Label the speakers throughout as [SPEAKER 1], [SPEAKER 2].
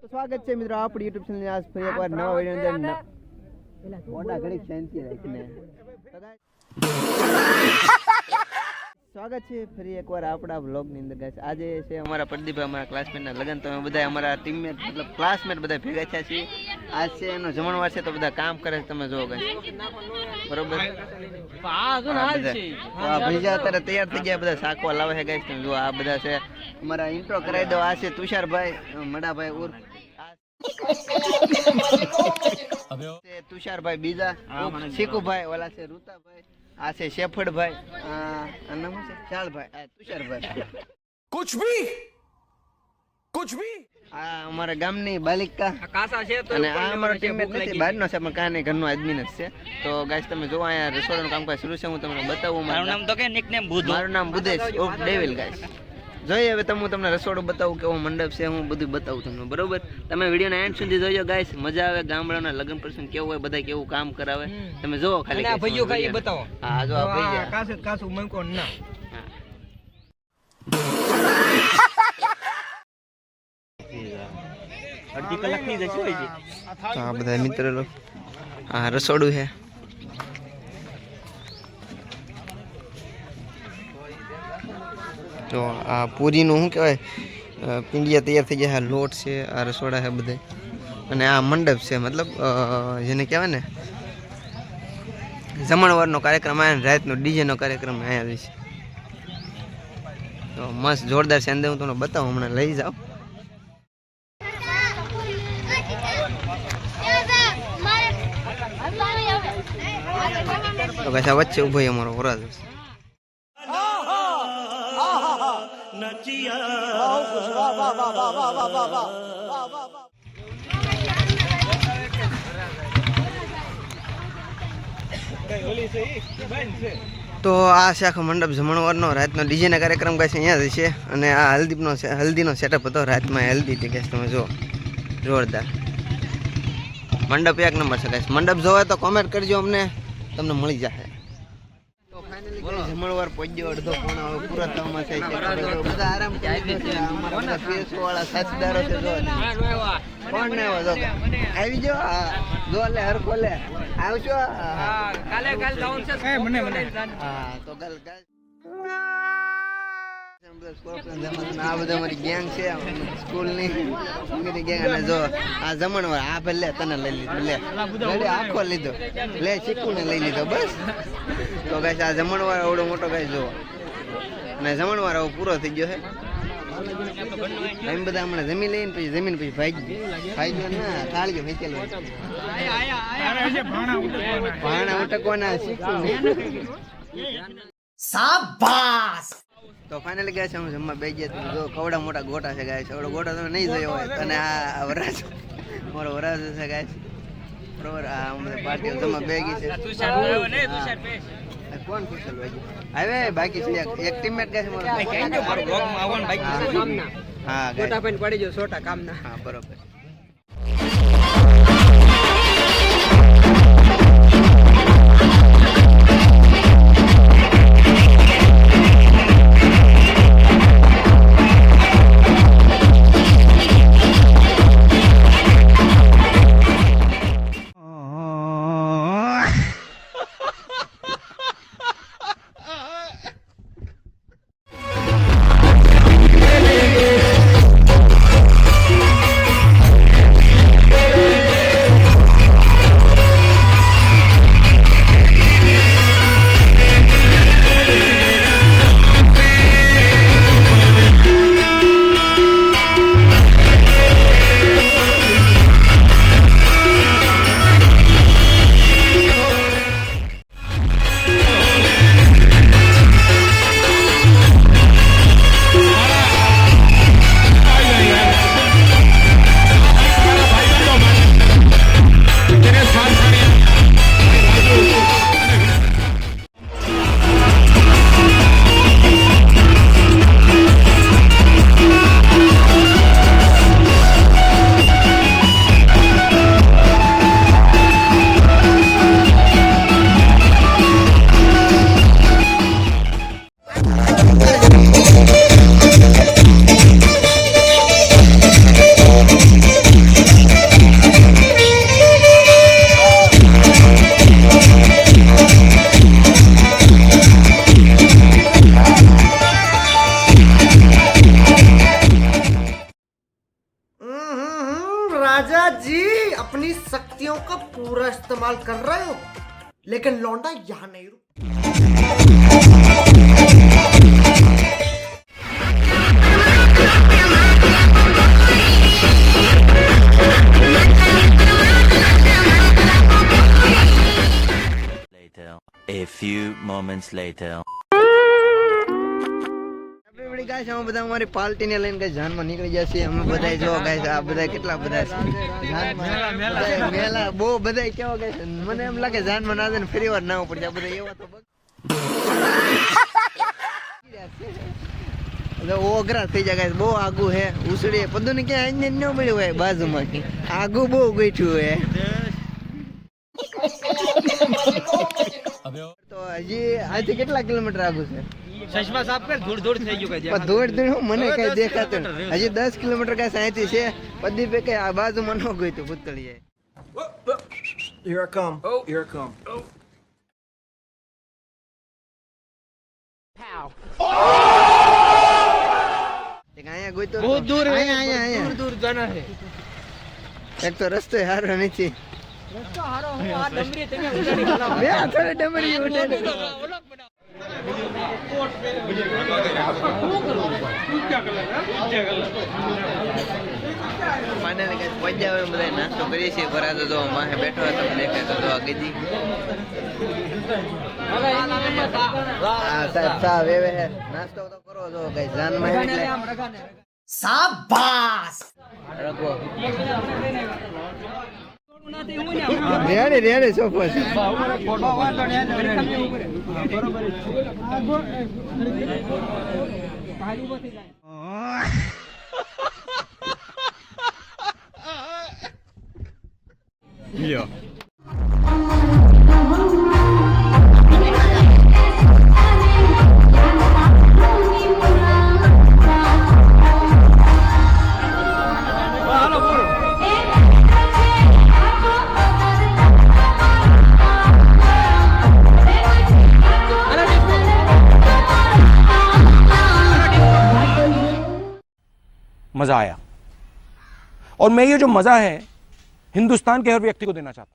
[SPEAKER 1] તો સ્વાગત છે મિત્રો આપણી YouTube ચેનલ આજ ફરી એકવાર નવા વિડિયો અંદર મોટા ઘડી શાંતિ રાખીને સ્વાગત છે ફરી એકવાર આપણા વ્લોગ ની અંદર ગાઈસ આજે છે અમારા પ્રદીપભાઈ અમારા ક્લાસમેટ ના લગન તો અમે બધા અમારા ટીમમેટ મતલબ ક્લાસમેટ બધા ભેગા થયા છીએ આજ છે એનો જમણવાર છે તો બધા કામ કરે છે તમે જોવો ગાઈસ બરોબર આ ભૈયા અત્યારે તૈયાર થઈ ગયા બધા શાકવા લાવે છે ગાઈસ તમે જો આ બધા છે અમારા ઇન્ટ્રો કરાવી દો આ છે તુષારભાઈ મડાભાઈ ઉર્ફ તુષારભાઈ બીજા શીકુભાઈ ઓલા છે રૂતાભાઈ આ છે શેફડભાઈ આ નામ છે ચાલભાઈ આ તુષારભાઈ કુછ ભી આ અમારા ગામની બાલિકા કાસા છે તો અને આ અમારો ટીમમેટ નથી બહારનો છે પણ કાને ઘરનો આદમી જ છે તો ગાઈસ તમે જો અહીંયા રસોડાનું કામકાજ શરૂ છે હું તમને બતાવું મારું નામ તો કે નિકનેમ બુધુ મારું નામ બુધેશ ઓફ ડેવિલ ગાઈસ જોઈએ હવે હું તમને રસોડું બતાવું કેવો મંડપ છે હું બધું બતાવું તમને બરોબર તમે વિડીયોના એન્ડ સુધી જોજો ગાઈસ મજા આવે ગામડાના લગ્ન પ્રસંગ કેવું હોય બધા કેવું કામ કરાવે તમે જોવો ખાલી આ ભાઈઓ ખાલી બતાવો હા જો આ ભાઈ કાસુ મંકો ના અડધી કલાક ની જશે ભાઈ આ બધા મિત્રો લોકો આ રસોડું છે તો આ પૂરીનું શું કહેવાય પિંડિયા તૈયાર થઈ ગયા લોટ છે આ રસોડા છે બધે અને આ મંડપ છે મતલબ જેને કહેવાય ને જમણવારનો કાર્યક્રમ અહીંયા રાતનો ડીજેનો કાર્યક્રમ અહીંયા છે તો મસ્ત જોરદાર છે અંદર હું તમને બતાવું હમણાં લઈ જાઉં તો કશા વચ્ચે ઉભો અમારો વરાજ તો આ છે આખો મંડપ જમણવારનો રાતનો ડીજેના કાર્યક્રમ કહે છે અહીંયા જ છે અને આ હલ્દીનો સેટઅપ હતો રાતમાં હલ્દી હતી કે તમે જો જોરદાર મંડપ એક નંબર છે ગાઈસ મંડપ જોવે તો કોમેન્ટ કરજો અમને તમને મળી જશે તો ફાઇનલી જમણવાર પહોંચ્યો અડધો પોણા હવે પૂરા થવામાં છે બધા આરામ કરી છે અમારા ફેસો વાળા સાથીદારો છે જો કોણ ને આવો જો આવી જો જો લે હરખો લે આવજો કાલે ડાઉન છે મને હા તો કાલ આ બધા મારી ગેંગ છે સ્કૂલની ગેંગ અને જો આ જમણવાર આ ભલે તને લઈ લીધું લે આખો લીધો લે ચીકુને લઈ લીધો બસ તો ગાઈસ આ જમણવાર એવડો મોટો ગાઈસ જો અને જમણવાર હવે પૂરો થઈ ગયો છે એમ બધા હમણાં જમી લઈને પછી જમીન પછી ભાઈ ના થાળીઓ વેચેલો ભાણા ઉટકવાના શીખું સાબાસ તો ફાઇનલી ગયા છે હું જમવા બે ગયા જો કવડા મોટા ગોટા છે ગાય છે એવડો ગોટા તમે નહીં જોયો હોય અને આ વરાજ મારો વરાજ છે ગાય બરોબર આ બધા પાર્ટીઓ જમવા બે ગઈ છે કોણ કુશલ ભાઈ હવે બાકી છે એક ટીમમેટ ગાય છે મારો બ્લોગમાં આવવાનું બાકી છે કામના હા ગોટા પણ પડી જો છોટા કામના હા બરોબર
[SPEAKER 2] राजा जी अपनी शक्तियों का पूरा इस्तेमाल कर रहे हो लेकिन लौंडा यहाँ नहीं रुक।
[SPEAKER 3] A few moments later.
[SPEAKER 1] Guys અમે બધા અમારી પાર્ટીને લઈને ગાઈસ જાનમાં નીકળી ગયા છીએ અમે બધા જો ગાઈસ આ બધા કેટલા બધા છે જાનમાં મેલા બહુ બધા કેવા ગાઈસ મને એમ લાગે જાનમાં ના જઈને ફરી વાર ના ઉપર જાય બધા એવા તો ઓગરા થઈ જાય ગાઈસ બહુ આગું હે ઉસડી પદું ને ક્યાં આઈને ન મળ્યું હોય બાજુમાં કે આગું બહુ ગઈઠું હે તો હજી આથી કેટલા કિલોમીટર આગું છે
[SPEAKER 4] ચશ્મા સાફ કર ધૂળ થઈ ગયું કઈ
[SPEAKER 1] ધોડ મને કઈ દેખાતું હજી 10 કિલોમીટર કઈ સાયથી છે પદી પે કઈ આ બાજુમાં ન ગઈ તો ભૂતળી જાય
[SPEAKER 2] Here I come. Oh, here I come.
[SPEAKER 1] અહીંયા ગઈ તો
[SPEAKER 4] बहुत दूर है
[SPEAKER 1] અહીંયા
[SPEAKER 4] दूर दूर जाना है
[SPEAKER 1] એક તો રસ્તો હારો નથી
[SPEAKER 4] रस्ता हारो હું આ ડમરી તમે ઉડાડી ખાલા
[SPEAKER 1] બે થોડે ડમરી ઉડાડી ફાઇનલી ગાઈસ પહોંચ્યા હોય બધા નાસ્તો કરીએ છીએ ભરાતો તો માહે બેઠો હતો દેખાય તો આ ગીધી હા સાહેબ સા વેવે નાસ્તો તો કરો જો ગાઈસ જાનમાં એટલે
[SPEAKER 2] शाबाश
[SPEAKER 1] રખો રેડી રેડી સોફો છે
[SPEAKER 4] લ્યો
[SPEAKER 5] मजा आया और मैं ये जो मजा है हिंदुस्तान के हर व्यक्ति को देना चाहता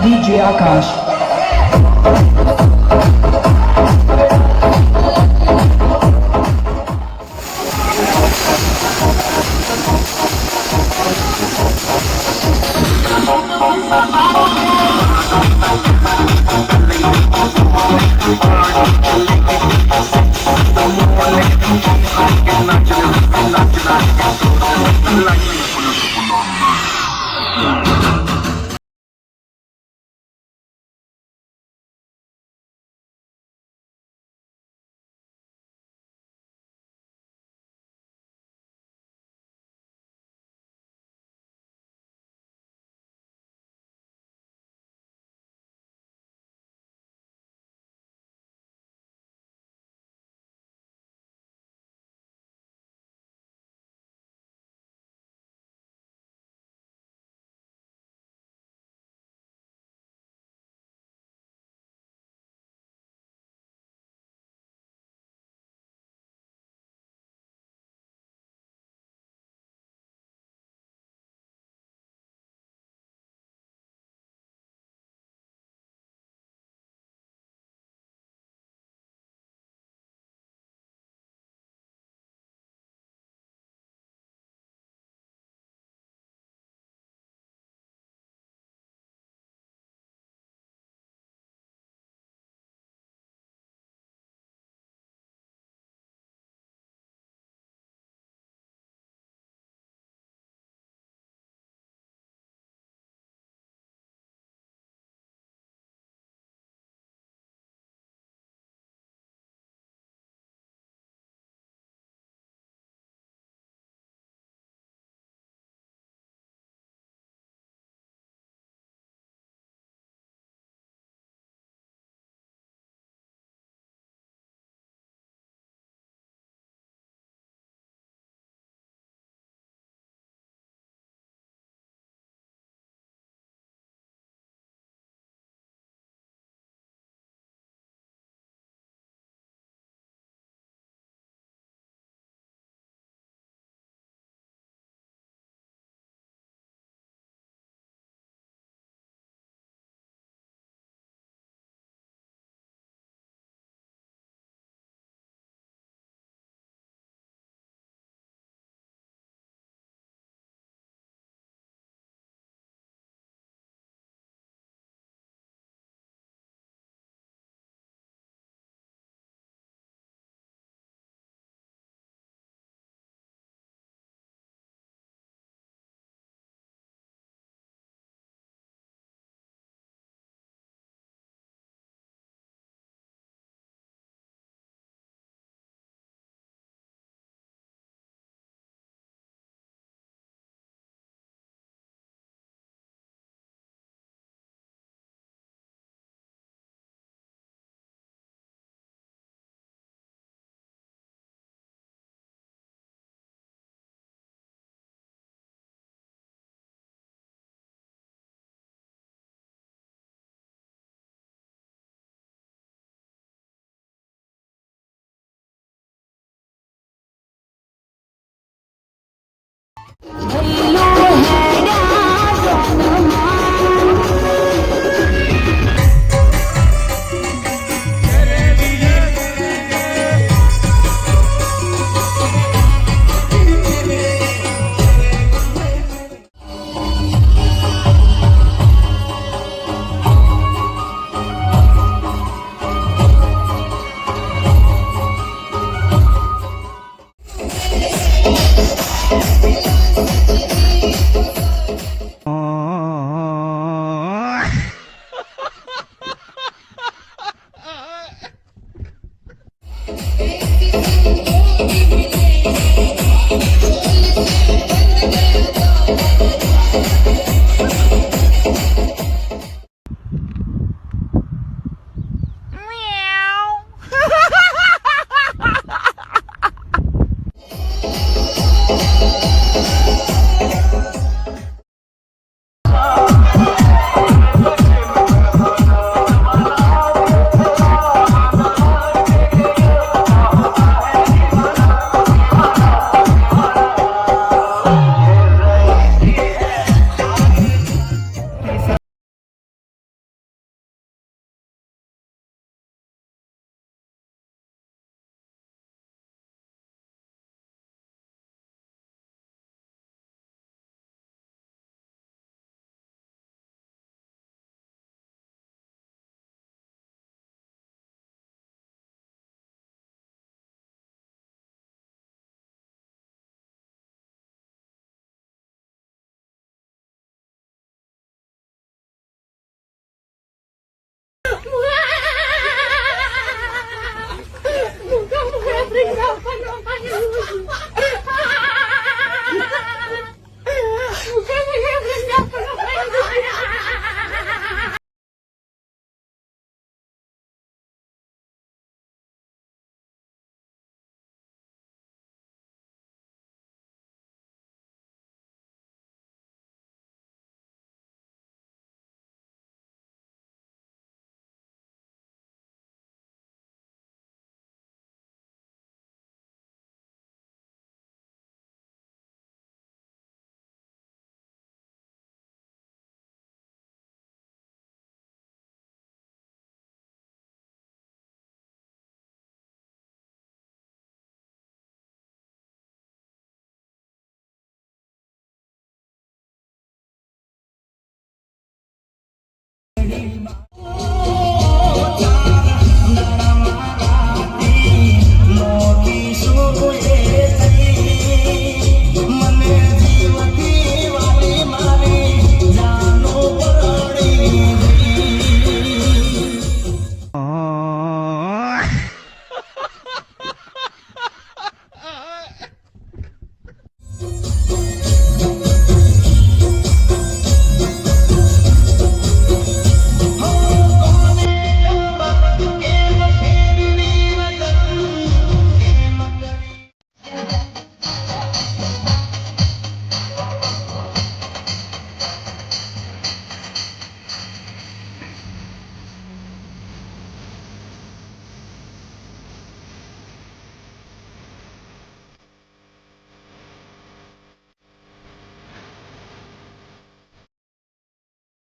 [SPEAKER 6] DJ Akash.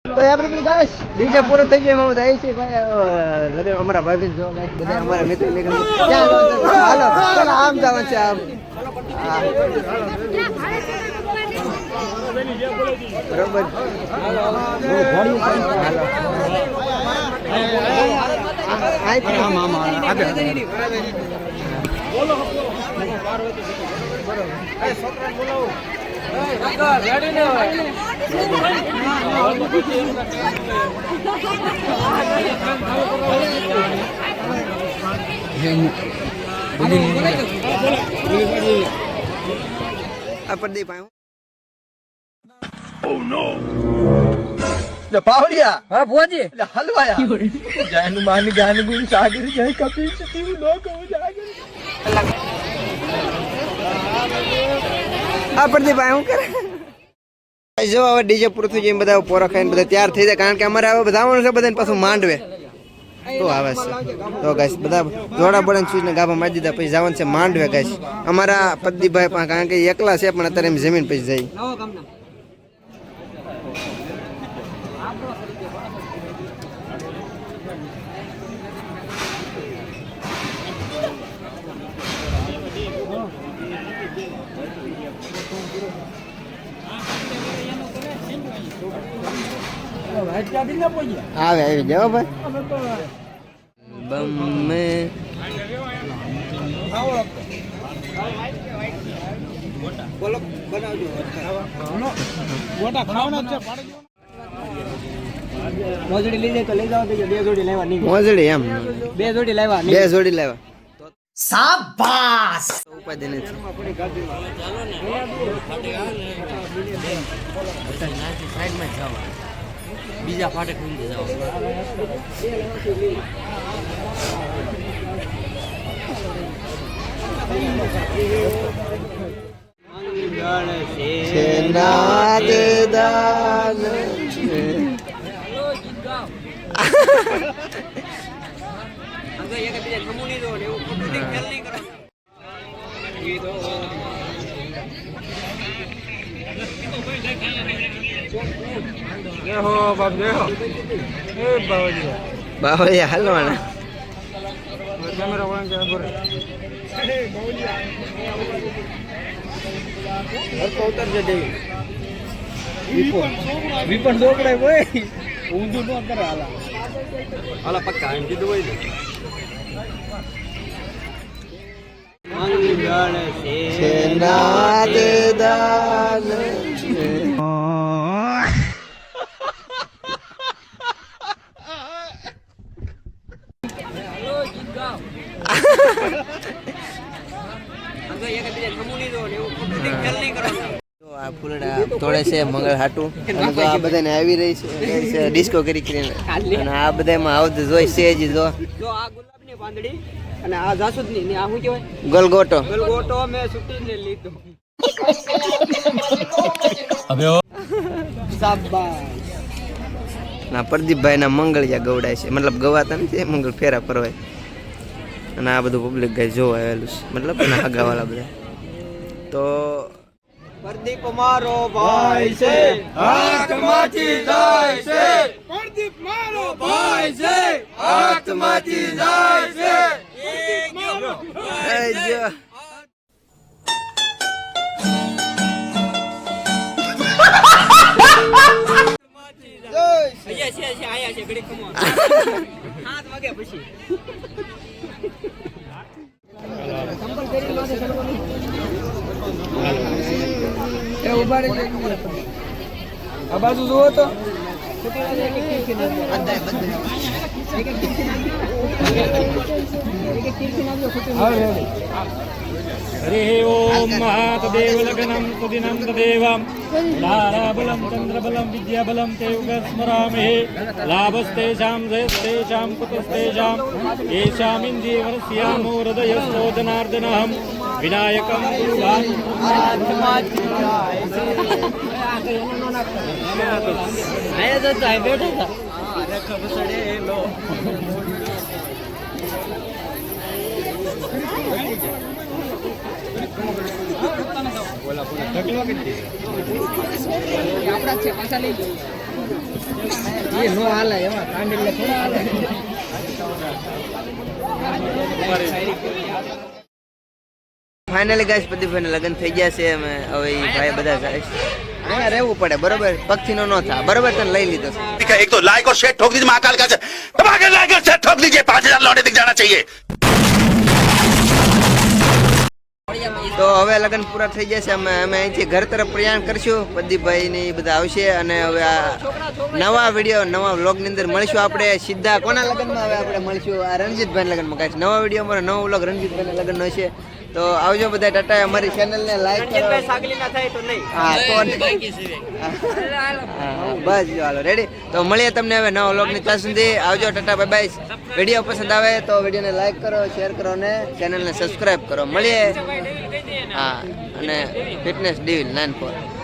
[SPEAKER 1] તો આપણે ગાઈસ ડીજે પૂરો થઈ ગયો એમાં બધા છે ભાઈ અમારા ભાઈ જો ગાઈસ બધા અમારા મિત્ર હાલો ચાલો આમ જવાનું છે આમ બરોબર હાલો પ્રદીપ પાવડિયા
[SPEAKER 4] હા ભુવાજી
[SPEAKER 1] હલવાયા જય માની ગાન ગુણ સાગર જય કપિલ સતી નો કહો જાગર આ પ્રદીપ હું કરે જો હવે ડીજે પૂરું થઈ જાય બધા પોરા ખાઈને બધા તૈયાર થઈ જાય કારણ કે અમારે હવે બધા આવવાનું છે બધાને પાછું માંડવે તો આવે છે તો ગાઈસ બધા જોડા બોડા સ્વીચ ને ગાભા મારી દીધા પછી જવાનું છે માંડવે ગાઈસ અમારા પ્રદીપભાઈ પણ કારણ કે એકલા છે પણ અત્યારે એમ જમીન પછી જાય આવે આવી જાઓ ભાઈ બમે
[SPEAKER 4] મોજડી લઈ જાય તો લઈ જાવ તો બે જોડી લેવા નહીં
[SPEAKER 1] મોજડી એમ
[SPEAKER 4] બે જોડી લેવા
[SPEAKER 1] બે જોડી લેવા
[SPEAKER 2] शाबाश
[SPEAKER 1] ઉપાધિ નથી
[SPEAKER 4] બીજા ફાટે ખુલી જાવ
[SPEAKER 1] સેનાદેદાન છે. બાવળિયા હાલવાના.
[SPEAKER 4] વિપણ ડોકડાય હોય ઊંધું ન કરે હાલા પક્કા એમ કીધું હોય ને
[SPEAKER 1] સેનાદેદાન છે. આ ફૂલડા તોડે છે મંગળ હાટું અને તો આ બધાને આવી રહી છે ડિસ્કો કરી કરીને અને આ બધામાં આવતું જોઈ છે જ જો
[SPEAKER 4] આ ગુલાબની પાંદડી અને આ જાસૂદની ને આ શું કહેવાય
[SPEAKER 1] ગલગોટો
[SPEAKER 4] ગલગોટો મેં છૂટીને લીધો
[SPEAKER 1] ના પ્રદીપભાઈ ના મંગળિયા ગવડાય છે મતલબ ગવાતા નથી મંગળ ફેરા ફરવાય અને આ બધું પબ્લિક ગાય જોવા આવેલું છે મતલબ એના હગાવાળા બધા તો
[SPEAKER 4] પ્રદીપ મારો ભાઈ છે હાથમાંથી જાય છે પ્રદીપ મારો ભાઈ છે હાથમાંથી જાય છે આયા છે ઘડી કમો 7 વાગ્યા પછી એ ઉભા રહે આ બાજુ જુઓ તો
[SPEAKER 7] हरि ओम महातदेव लग्नं सुदिनं तदेवं ताराबलं चन्द्रबलं विद्याबलं ते युगस्मरामहे लाभस्तेषां जयस्तेषां कुतस्तेषां येषामिन्द्रियवरस्यामो हृदयस्थो जनार्दनहं विनायकं
[SPEAKER 1] ફાઇનલી ગાઈસ પ્રદીપભાઈ ના લગ્ન થઈ ગયા છે અમે હવે ઈ ભાઈ બધા જાય છે અહીંયા રહેવું પડે બરોબર પક્ષીનો ન થાય બરોબર તને લઈ લીધો છે
[SPEAKER 8] एक तो लाइक और शेयर ठोक दीजिए महाकाल का दबाकर लाइक और शेयर ठोक दीजिए 5000 लौटे दिख जाना चाहिए
[SPEAKER 1] તો હવે લગ્ન પૂરા થઈ જશે અમે અહીંથી ઘર તરફ પ્રયાણ કરશું પ્રદીપભાઈ ને એ બધા આવશે અને હવે આ નવા વિડીયો નવા વ્લોગ ની અંદર મળીશું આપણે સીધા કોના લગ્નમાં હવે આપણે મળીશું આ રણજીતભાઈ લગ્નમાં ગાઈસ નવા વિડીયો અમારો નવો વ્લોગ રણજીતભાઈ ના લગ્નનો છે તો આવજો બધા ટાટા અમારી ચેનલ ને લાઈક કરો
[SPEAKER 4] સાગલી ના થાય તો નહીં
[SPEAKER 1] હા તો બસ જો હાલો રેડી તો મળીએ તમને હવે નવા વ્લોગ ની ત્યાં સુધી આવજો ટાટા બાય બાય વિડીયો પસંદ આવે તો વિડીયોને લાઈક કરો શેર કરો ને ચેનલને સબસ્ક્રાઇબ કરો મળીએ હા અને ફિટનેસ ડીલ 94